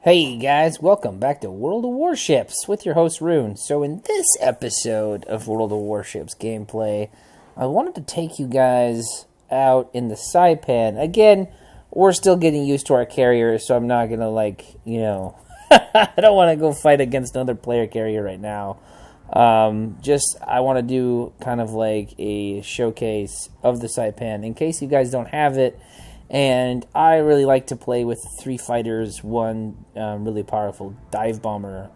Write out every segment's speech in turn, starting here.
Hey guys, welcome back to World of Warships with your host Rune. So in this episode of World of Warships gameplay, I wanted to take you guys out in the Saipan. Again, we're still getting used to our carriers, so I'm not gonna I don't want to go fight against another player carrier right now. I want to do kind of like a showcase of the Saipan in case you guys don't have it. And I really like to play with 3 fighters, one really powerful dive bomber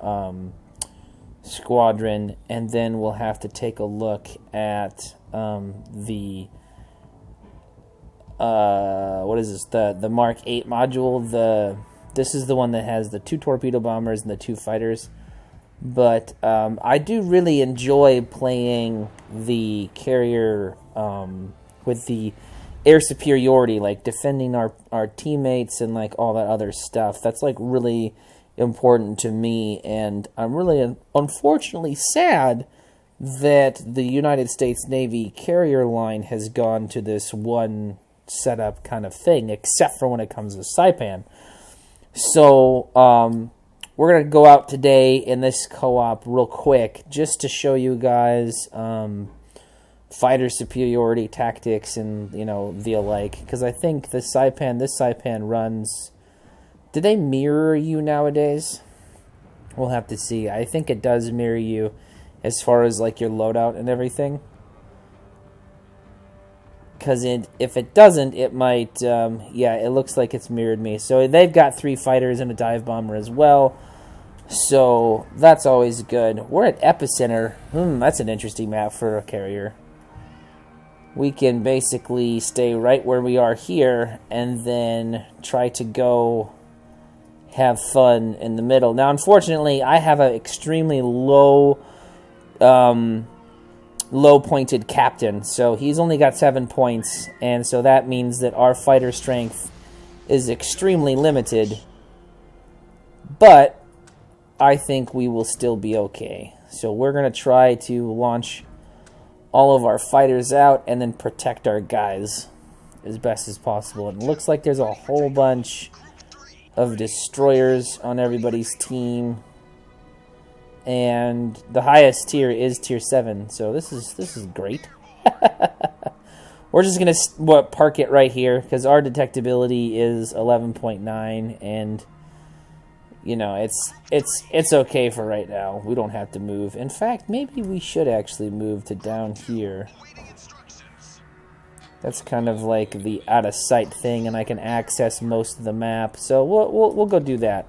squadron, and then we'll have to take a look at the Mark 8 module. This is the one that has the 2 torpedo bombers and the 2 fighters. But I do really enjoy playing the carrier with the air superiority, like defending our teammates and like all that other stuff. That's like really important to me, and I'm really unfortunately sad that the United States Navy carrier line has gone to this one setup kind of thing, except for when it comes to Saipan. So we're going to go out today in this co-op real quick just to show you guys fighter superiority tactics and, the alike. Because I think this Saipan runs... Do they mirror you nowadays? We'll have to see. I think it does mirror you as far as like your loadout and everything. Because if it doesn't, it might... it looks like it's mirrored me. So they've got 3 fighters and a dive bomber as well. So that's always good. We're at Epicenter. That's an interesting map for a carrier. We can basically stay right where we are here and then try to go have fun in the middle. Now, unfortunately, I have an extremely low-pointed captain, so he's only got 7 points, and so that means that our fighter strength is extremely limited, but I think we will still be okay. So we're going to try to launch all of our fighters out and then protect our guys as best as possible. And it looks like there's a whole bunch of destroyers on everybody's team, and the highest tier is tier 7, so this is great. We're just gonna park it right here because our detectability is 11.9, and it's okay for right now. We don't have to move. In fact, maybe we should actually move to down here. That's kind of like the out of sight thing, and I can access most of the map. So we'll go do that.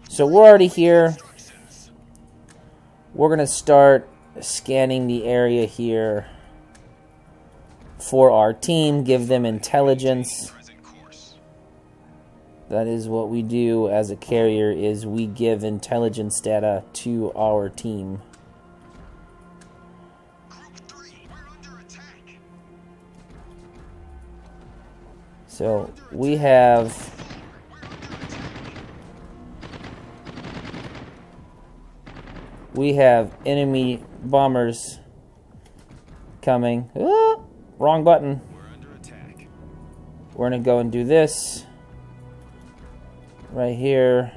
So we're already here. We're gonna start scanning the area here for our team. Give them intelligence. That is what we do as a carrier, is we give intelligence data to our team. So we have enemy bombers coming. Wrong button. We're gonna go and do this. Right here.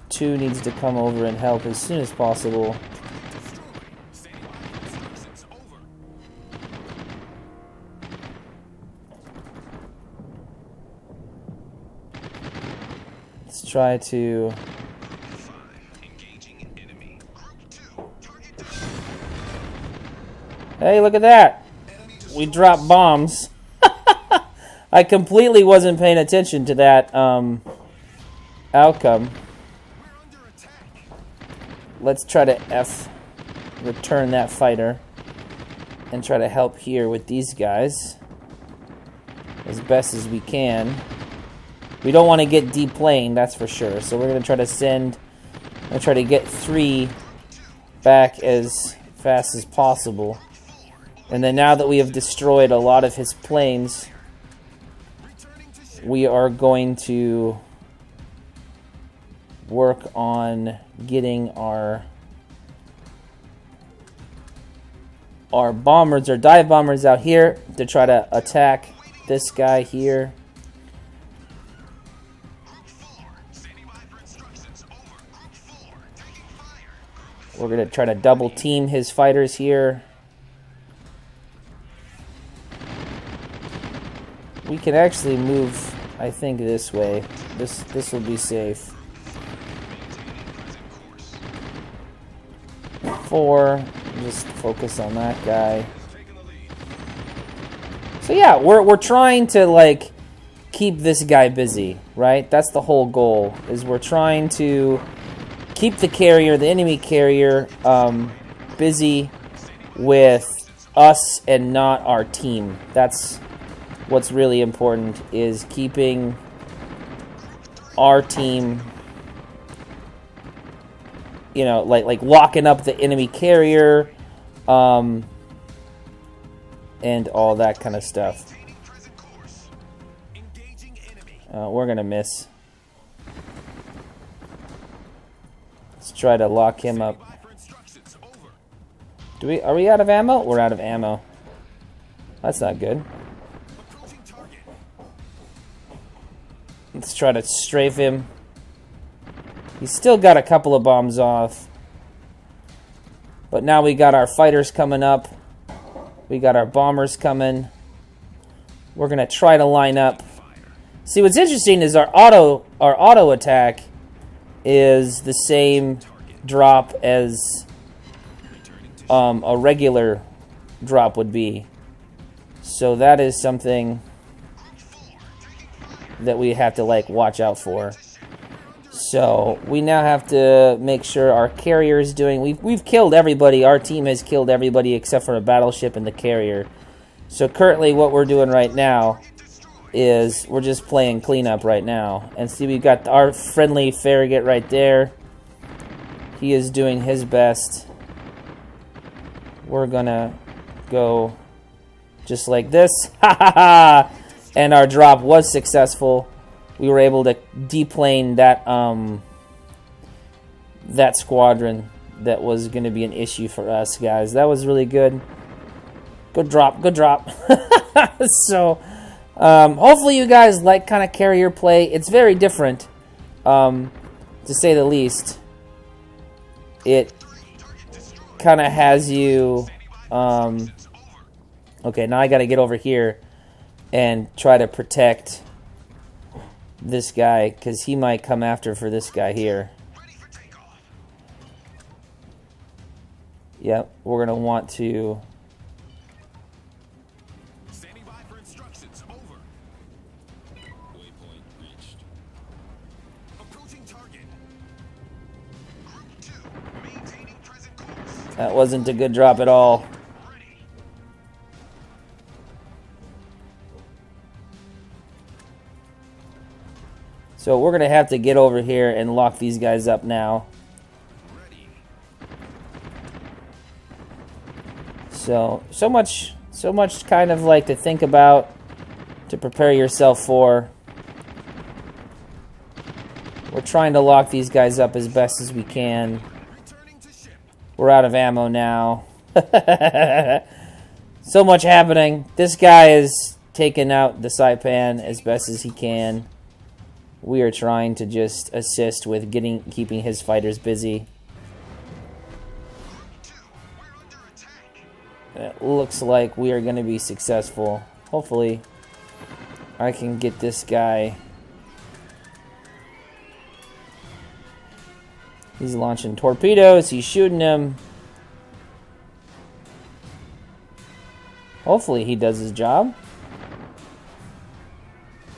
2 needs to come over and help as soon as possible. Let's try to... Hey, look at that! We dropped bombs. I completely wasn't paying attention to that outcome. Let's try to return that fighter and try to help here with these guys as best as we can. We don't want to get deplaned, that's for sure. So we're going to try to try to get 3 back as fast as possible. And then now that we have destroyed a lot of his planes, we are going to work on getting our bombers, or dive bombers, out here to try to attack this guy here. We're going to try to double team his fighters here. We can actually move, I think, this way. This will be safe. 4. Just focus on that guy. So yeah, we're trying to like keep this guy busy, right? That's the whole goal. Is we're trying to keep the carrier, the enemy carrier, busy with us and not our team. That's what's really important, is keeping our team, you know, like locking up the enemy carrier, and all that kind of stuff. We're gonna miss. Let's try to lock him up. Are we out of ammo? We're out of ammo. That's not good. Let's try to strafe him. He's still got a couple of bombs off. But now we got our fighters coming up. We got our bombers coming. We're gonna try to line up. See, what's interesting is our auto attack is the same drop as a regular drop would be. So that is something that we have to like watch out for. So we now have to make sure our carrier is doing. We've killed everybody. Our team has killed everybody except for a battleship and the carrier. So currently, what we're doing right now is we're just playing cleanup right now. And see, we've got our friendly Farragut right there. He is doing his best. We're gonna go just like this. Ha ha ha! And our drop was successful. We were able to deplane that that squadron that was going to be an issue for us, guys. That was really good. Good drop, good drop. So, hopefully you guys like kind of carrier play. It's very different, to say the least. It kind of has you... okay, now I got to get over here and try to protect this guy, because he might come after for this guy here. Yep, we're going to want to... That wasn't a good drop at all. So we're going to have to get over here and lock these guys up now. So much kind of like to think about, to prepare yourself for. We're trying to lock these guys up as best as we can. We're out of ammo now. So much happening. This guy is taking out the Saipan as best as he can. We are trying to just assist with keeping his fighters busy. It looks like we are going to be successful. Hopefully, I can get this guy. He's launching torpedoes. He's shooting them. Hopefully, he does his job.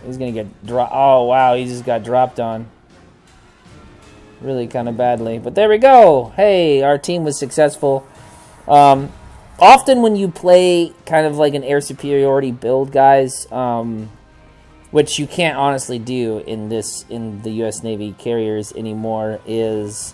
He's going to get dropped. Oh, wow. He just got dropped on. Really kind of badly. But there we go. Hey, our team was successful. Often when you play kind of like an air superiority build, guys, which you can't honestly do in the U.S. Navy carriers anymore, is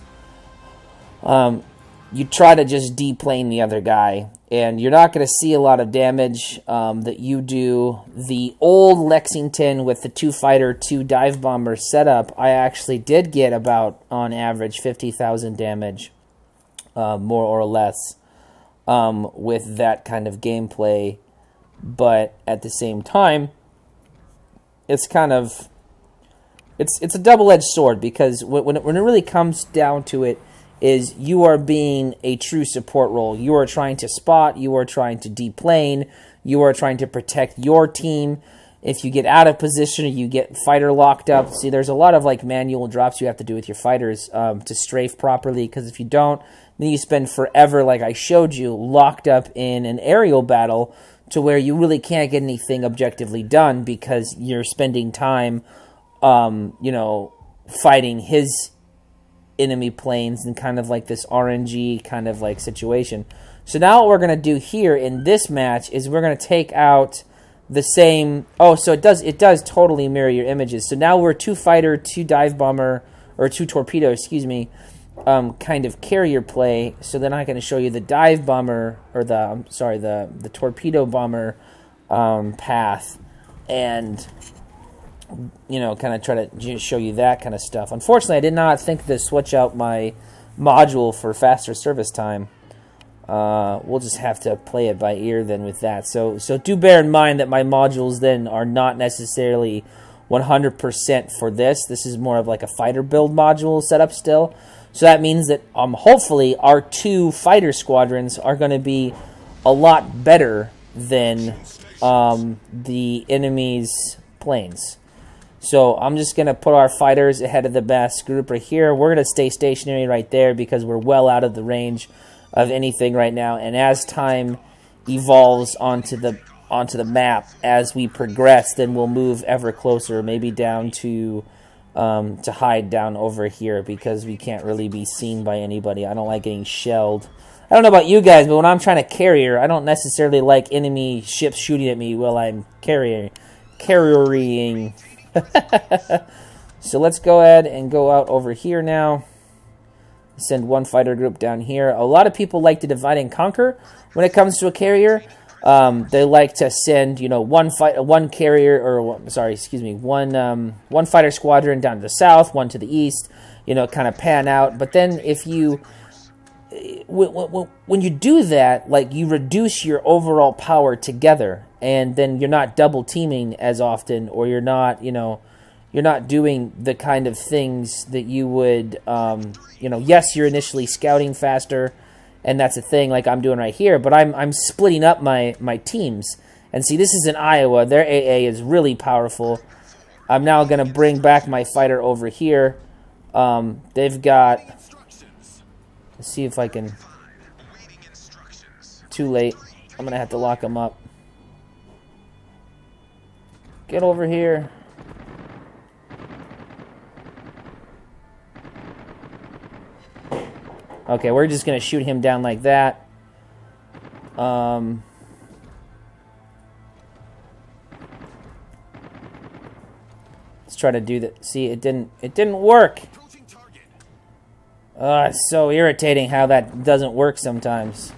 you try to just deplane the other guy. And you're not going to see a lot of damage that you do. The old Lexington with the 2-fighter, 2 dive bomber setup, I actually did get about, on average, 50,000 damage, more or less, with that kind of gameplay. But at the same time, it's kind of... It's a double-edged sword, because when it really comes down to it, is you are being a true support role. You are trying to spot, you are trying to deplane, you are trying to protect your team. If you get out of position or you get fighter locked up, see, there's a lot of like manual drops you have to do with your fighters to strafe properly, because if you don't, then you spend forever, like I showed you, locked up in an aerial battle to where you really can't get anything objectively done because you're spending time, you know, fighting his enemy planes in kind of like this RNG kind of like situation. So now what we're going to do here in this match is we're going to take out the same... Oh, so it does totally mirror your images. So now we're 2 fighter, 2 dive bomber, or 2 torpedo, excuse me, kind of carrier play. So then I can show you the dive bomber, or the torpedo bomber path, and you know, kind of try to show you that kind of stuff. Unfortunately, I did not think to switch out my module for faster service time. We'll just have to play it by ear then with that. So do bear in mind that my modules then are not necessarily 100% for this. This is more of like a fighter build module setup still. So that means that hopefully our 2 fighter squadrons are going to be a lot better than the enemy's planes. So I'm just going to put our fighters ahead of the best group right here. We're going to stay stationary right there because we're well out of the range of anything right now. And as time evolves onto the map, as we progress, then we'll move ever closer, maybe down to hide down over here because we can't really be seen by anybody. I don't like getting shelled. I don't know about you guys, but when I'm trying to carrier, I don't necessarily like enemy ships shooting at me while I'm carrying. So let's go ahead and go out over here now. Send 1 fighter group down here. A lot of people like to divide and conquer when it comes to a carrier. They like to send, you know, one carrier, or one fighter squadron down to the south, 1 to the east. You know, kind of pan out. But then if you, when you do that, like, you reduce your overall power together, and then you're not double teaming as often, or you're not, you know, you're not doing the kind of things that you would, you know, yes, you're initially scouting faster, and that's a thing like I'm doing right here, but I'm splitting up my teams. And see, this is in Iowa. Their AA is really powerful. I'm now going to bring back my fighter over here. They've got... Let's see if I can... Too late. I'm going to have to lock them up. Get over here. Okay, we're just going to shoot him down like that. Let's try to do that. See, it didn't work. It's so irritating how that doesn't work sometimes.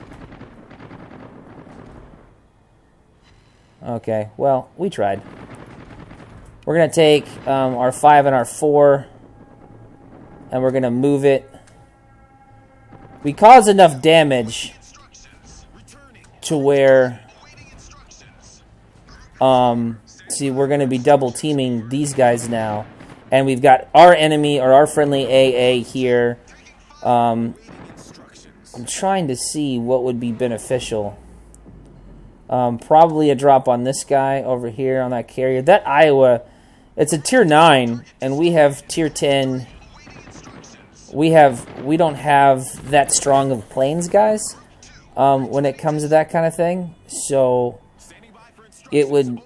Okay, well, we tried. We're going to take our 5 and our 4, and we're going to move it. We cause enough damage to where, see, we're going to be double teaming these guys now. And we've got our enemy, or our friendly AA here. I'm trying to see what would be beneficial. Probably a drop on this guy over here on that carrier. That Iowa, it's a tier 9, and we have tier 10. We don't have that strong of planes, guys, when it comes to that kind of thing. So it wouldn't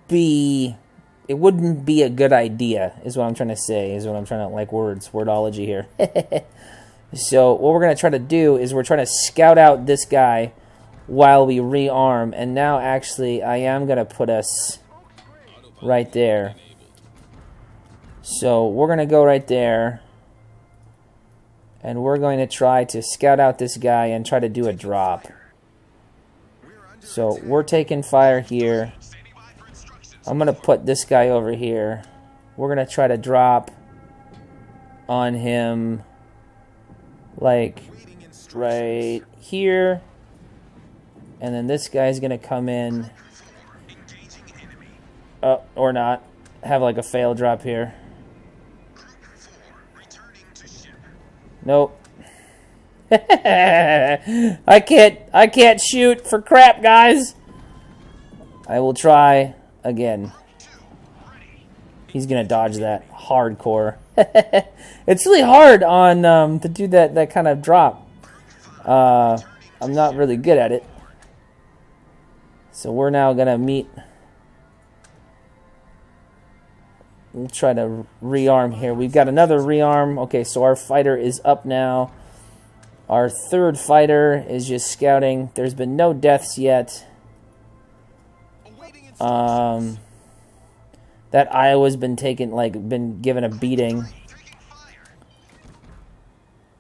be a good idea, is what I'm trying to say, is what I'm trying to, like, wordology here. So what we're going to try to do is we're trying to scout out this guy while we rearm. And now, actually, I am going to put us right there. So we're going to go right there. And we're going to try to scout out this guy and try to do a drop. So we're taking fire here. I'm going to put this guy over here. We're going to try to drop on him, like, right here. And then this guy's going to come in. Or not. Have, like, a fail drop here. Nope. I can't shoot for crap, guys. I will try again. He's gonna dodge that hardcore. It's really hard on to do that kind of drop. I'm not really good at it. So we're now gonna meet. We'll try to rearm here. We've got another rearm. Okay, so our fighter is up now. Our third fighter is just scouting. There's been no deaths yet. That Iowa's been taken, been given a beating.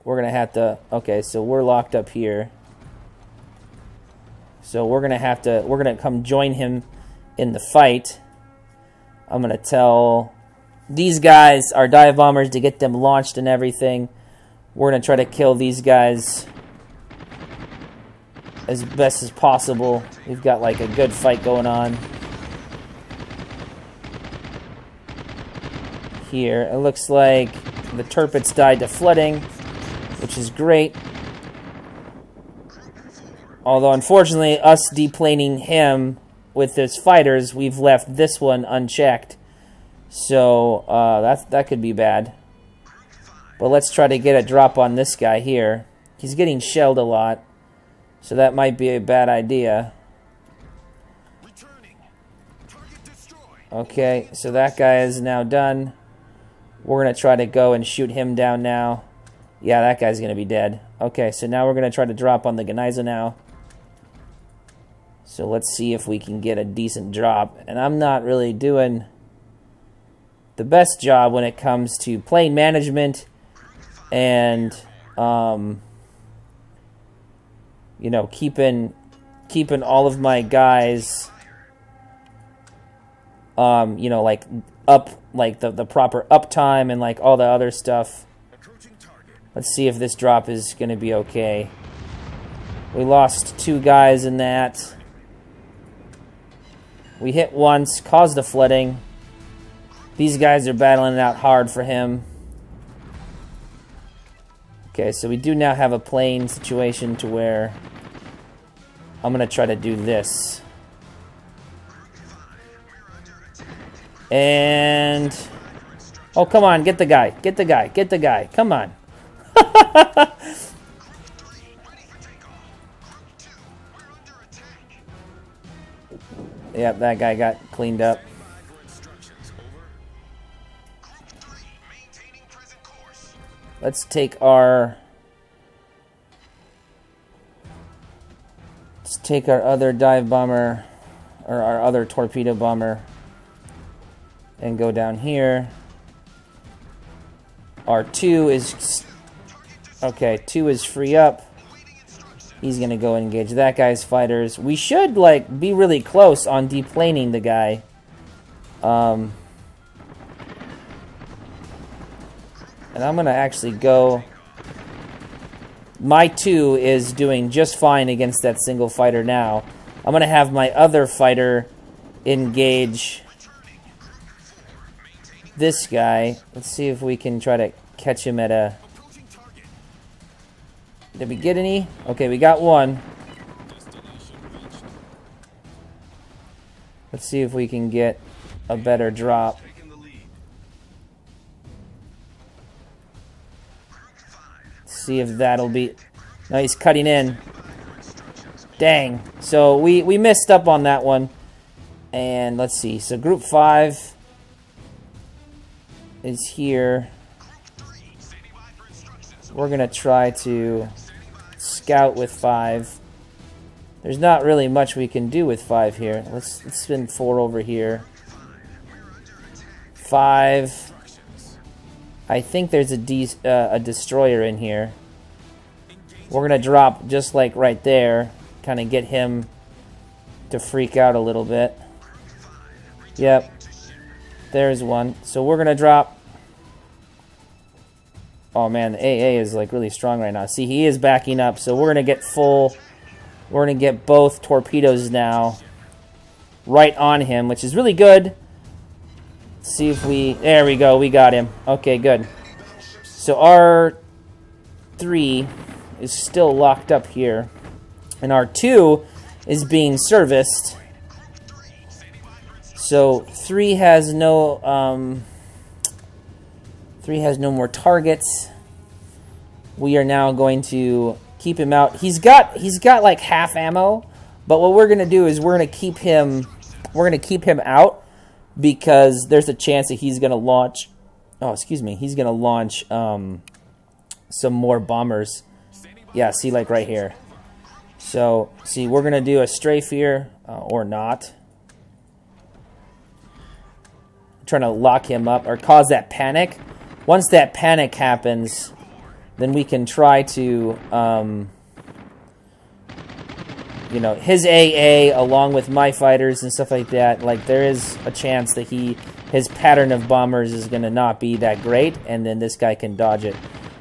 We're gonna have to. Okay, so we're locked up here. So we're gonna come join him in the fight. I'm gonna tell these guys, our dive bombers, to get them launched and everything. We're gonna try to kill these guys as best as possible. We've got like a good fight going on here. It looks like the Tirpitz died to flooding, which is great. Although, unfortunately, us deplaning him with his fighters, we've left this one unchecked. So, that could be bad. But let's try to get a drop on this guy here. He's getting shelled a lot, so that might be a bad idea. Okay, so that guy is now done. We're going to try to go and shoot him down now. Yeah, that guy's going to be dead. Okay, so now we're going to try to drop on the Gneiser now. So let's see if we can get a decent drop. And I'm not really doing the best job when it comes to plane management and, you know, keeping all of my guys, you know, like up, like the proper uptime and like all the other stuff. Let's see if this drop is going to be okay. We lost 2 guys in that. We hit once, caused a flooding. These guys are battling it out hard for him. Okay, so we do now have a plane situation to where I'm going to try to do this. And... oh, come on, get the guy. Get the guy. Get the guy. Come on. Yep, that guy got cleaned up. Let's take our... let's take our other dive bomber, or our other torpedo bomber, and go down here. Our 2 is... okay, 2 is free up. He's gonna go engage that guy's fighters. We should, like, be really close on deplaning the guy. And I'm gonna actually go... my 2 is doing just fine against that single fighter now. I'm gonna have my other fighter engage this guy. Let's see if we can try to catch him at a... did we get any? Okay, we got one. Let's see if we can get a better drop. See if that'll be... no, he's cutting in. Dang. So we missed up on that one. And let's see. So group 5 is here. We're going to try to scout with 5. There's not really much we can do with 5 here. Let's spin 4 over here. 5. I think there's a destroyer in here. We're going to drop just like right there. Kind of get him to freak out a little bit. Yep. There's one. So we're going to drop. Oh man, the AA is like really strong right now. See, he is backing up. So we're going to get full. We're going to get both torpedoes now right on him, which is really good. Let's see if we... there we go. We got him. Okay, good. So our 3 is still locked up here. And our 2 is being serviced. So 3 has no 3 has no more targets. We are now going to keep him out. He's got like half ammo, but what we're gonna do is we're gonna keep him out because there's a chance that he's gonna launch. Oh, excuse me. He's gonna launch some more bombers. Yeah, see, like right here. So, see, we're gonna do a strafe here or not. I'm trying to lock him up or cause that panic. Once that panic happens, then we can try to, you know, his AA along with my fighters and stuff like that. Like, there is a chance that his pattern of bombers is going to not be that great, and then this guy can dodge it,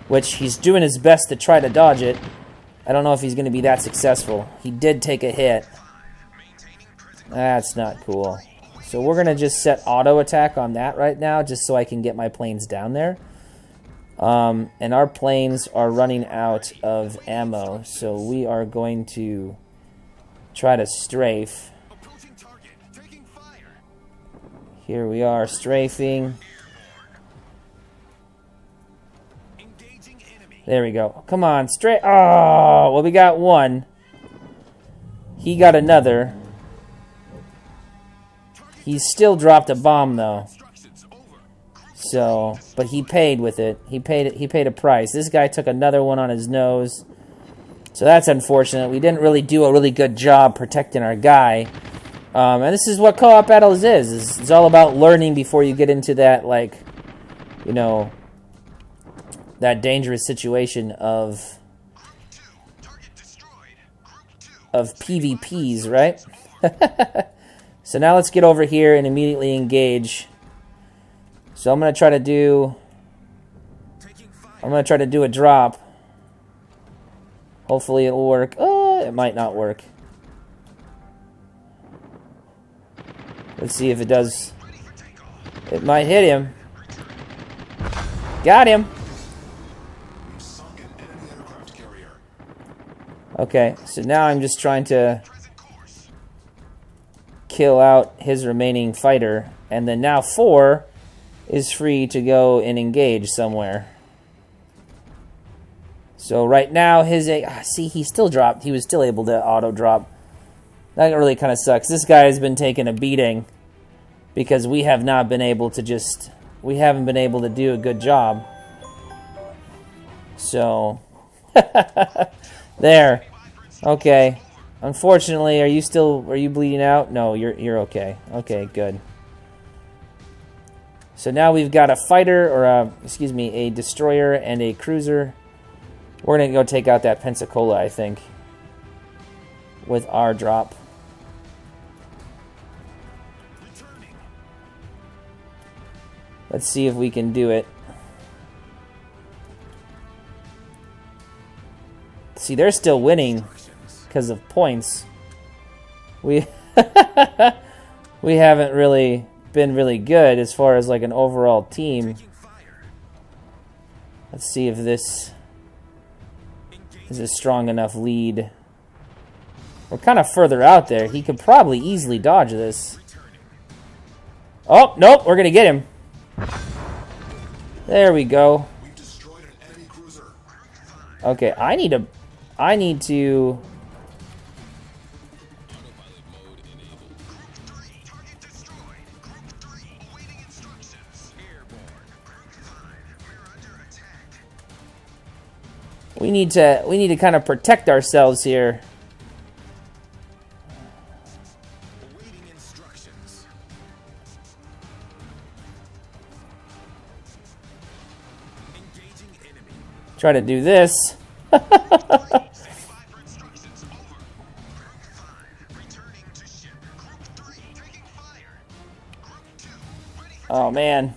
which he's doing his best to try to dodge it. I don't know if he's going to be that successful. He did take a hit. That's not cool. So we're going to just set auto attack on that right now, just so I can get my planes down there. And our planes are running out of ammo, so we are going to try to strafe. Here we are strafing. There we go. Come on, strafe. Oh, well, we got one. He got another. He's still dropped a bomb though. So, but he paid with it. He paid a price. This guy took another one on his nose. So that's unfortunate. We didn't really do a really good job protecting our guy. And this is what co-op battles is. It's all about learning before you get into that, like, you know, that dangerous situation of PvPs, right? So now let's get over here and immediately engage. So I'm gonna try to do a drop. Hopefully it'll work. Oh, it might not work. Let's see if it does. It might hit him. Got him. Okay, so now I'm just trying to kill out his remaining fighter, and then now 4 is free to go and engage somewhere. So right now his see, he still dropped. He was still able to auto drop. That really kind of sucks. This guy has been taking a beating because we have not been able to we haven't been able to do a good job. So there. Okay. Unfortunately, are you bleeding out? No, you're okay. Okay, good. So now we've got a fighter, or a destroyer and a cruiser. We're gonna go take out that Pensacola, I think, with our drop. Let's see if we can do it. See, they're still winning because of points. We we haven't really been really good as far as like an overall team. Let's see if this is a strong enough lead. We're kind of further out there. He could probably easily dodge this. Oh, nope, we're gonna get him. There we go. Okay, I need to We need to kind of protect ourselves here. Try to do this. Oh man.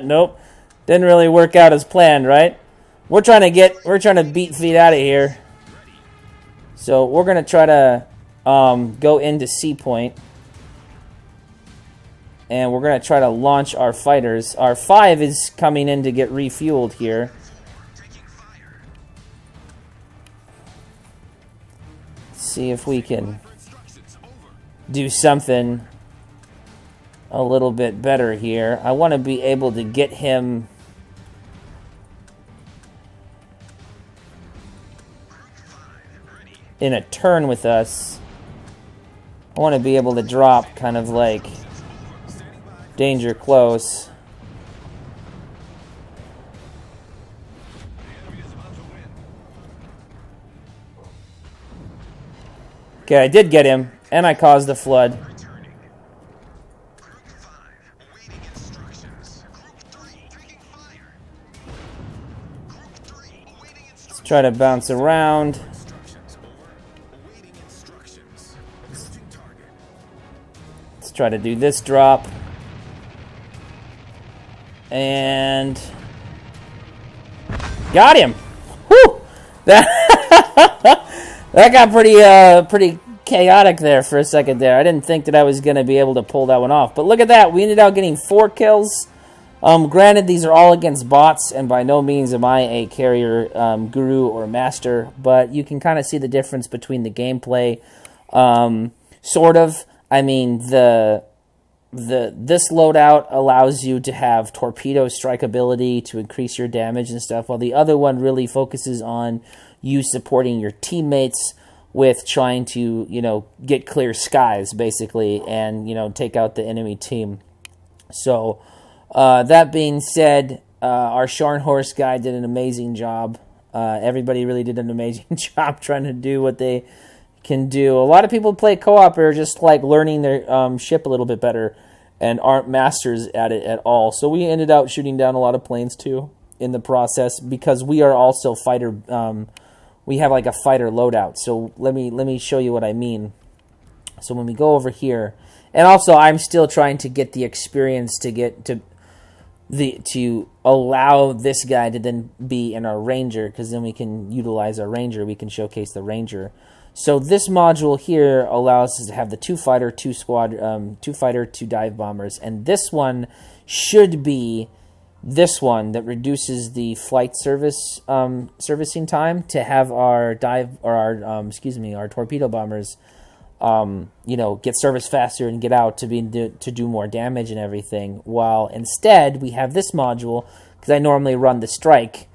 Nope. Didn't really work out as planned, right? We're trying to beat feet out of here. So we're gonna try to go into C point. and we're going to try to launch our fighters. Our 5 is coming in to get refueled here. See if we can do something a little bit better here. I want to be able to get him in a turn with us. I want to be able to drop kind of like danger close. Okay, I did get him, and I caused a flood. Let's try to bounce around. Let's try to do this drop. And got him. Whew! That got pretty chaotic there for a second there. I didn't think that I was going to be able to pull that one off. But look at that. We ended up getting 4 kills. Granted, these are all against bots, and by no means am I a carrier guru or master, but you can kind of see the difference between the gameplay. Sort of. I mean, this loadout allows you to have torpedo strike ability to increase your damage and stuff, while the other one really focuses on you supporting your teammates with trying to, you know, get clear skies, basically, and, you know, take out the enemy team. So, that being said, our Scharnhorst guy did an amazing job. Everybody really did an amazing job trying to do what they can do. A lot of people play co-op are just like learning their ship a little bit better and aren't masters at it at all. So we ended up shooting down a lot of planes too in the process because we are also fighter. We have like a fighter loadout. So let me show you what I mean. So when we go over here, and also I'm still trying to get the experience to get to allow this guy to then be in our Ranger, because then we can utilize our Ranger. We can showcase the Ranger. So this module here allows us to have the 2 fighter, 2 squad, 2 fighter, 2 dive bombers, and this one should be this one that reduces the flight service servicing time to have our dive or our torpedo bombers, you know, get service faster and get out to do more damage and everything. While instead we have this module, because I normally run the strike,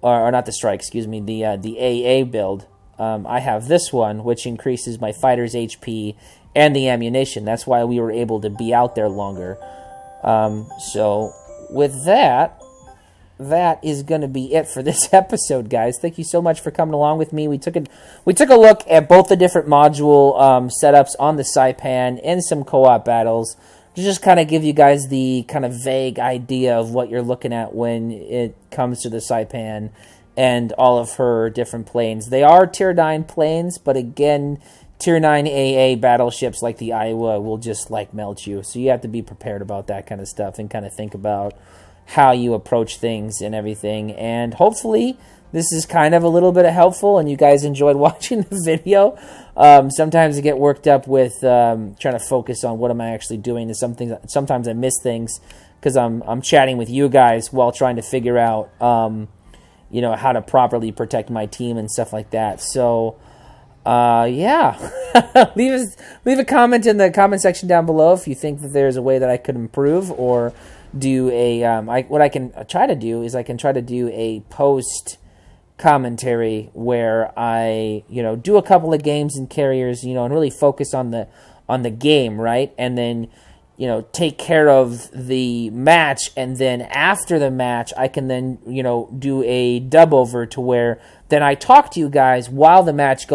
or not the strike, excuse me, the AA build. I have this one, which increases my fighter's HP and the ammunition. That's why we were able to be out there longer. So with that is going to be it for this episode, guys. Thank you so much for coming along with me. We took a look at both the different module setups on the Saipan and some co-op battles to just kind of give you guys the kind of vague idea of what you're looking at when it comes to the Saipan and all of her different planes. They are Tier 9 planes, but again, Tier 9 AA battleships like the Iowa will just like melt you. So you have to be prepared about that kind of stuff and kind of think about how you approach things and everything. And hopefully this is kind of a little bit of helpful and you guys enjoyed watching the video. Sometimes I get worked up with trying to focus on what am I actually doing. And sometimes I miss things because I'm chatting with you guys while trying to figure out you know, how to properly protect my team and stuff like that. So, yeah, leave a comment in the comment section down below if you think that there's a way that I could improve or do a. What I can try to do is I can try to do a post commentary where I, you know, do a couple of games and carriers, you know, and really focus on the game, right, and then, you know, take care of the match, and then after the match, I can then, you know, do a dub over to where then I talk to you guys while the match is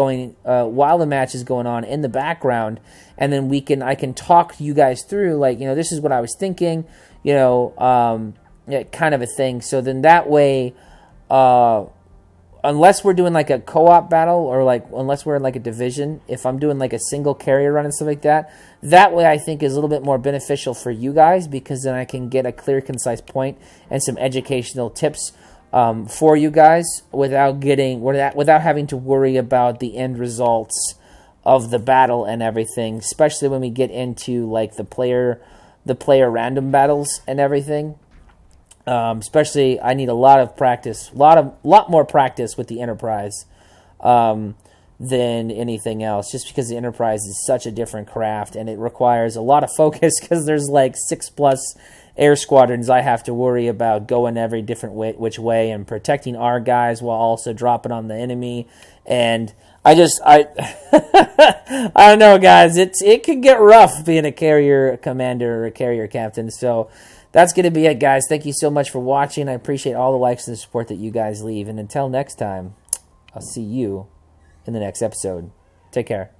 going on in the background, and then I can talk you guys through, like, you know, this is what I was thinking, you know, yeah, kind of a thing. So then that way, unless we're doing like a co-op battle or like unless we're in like a division, if I'm doing like a single carrier run and stuff like that, that way I think is a little bit more beneficial for you guys, because then I can get a clear, concise point and some educational tips for you guys without having to worry about the end results of the battle and everything, especially when we get into like the player the player random battles and everything. Especially, I need a lot of practice, lot more practice with the Enterprise than anything else. Just because the Enterprise is such a different craft, and it requires a lot of focus because there's like 6+ air squadrons I have to worry about going every different which way and protecting our guys while also dropping on the enemy. And I I don't know, guys. It could get rough being a carrier commander or a carrier captain. So that's going to be it, guys. Thank you so much for watching. I appreciate all the likes and the support that you guys leave. And until next time, I'll see you in the next episode. Take care.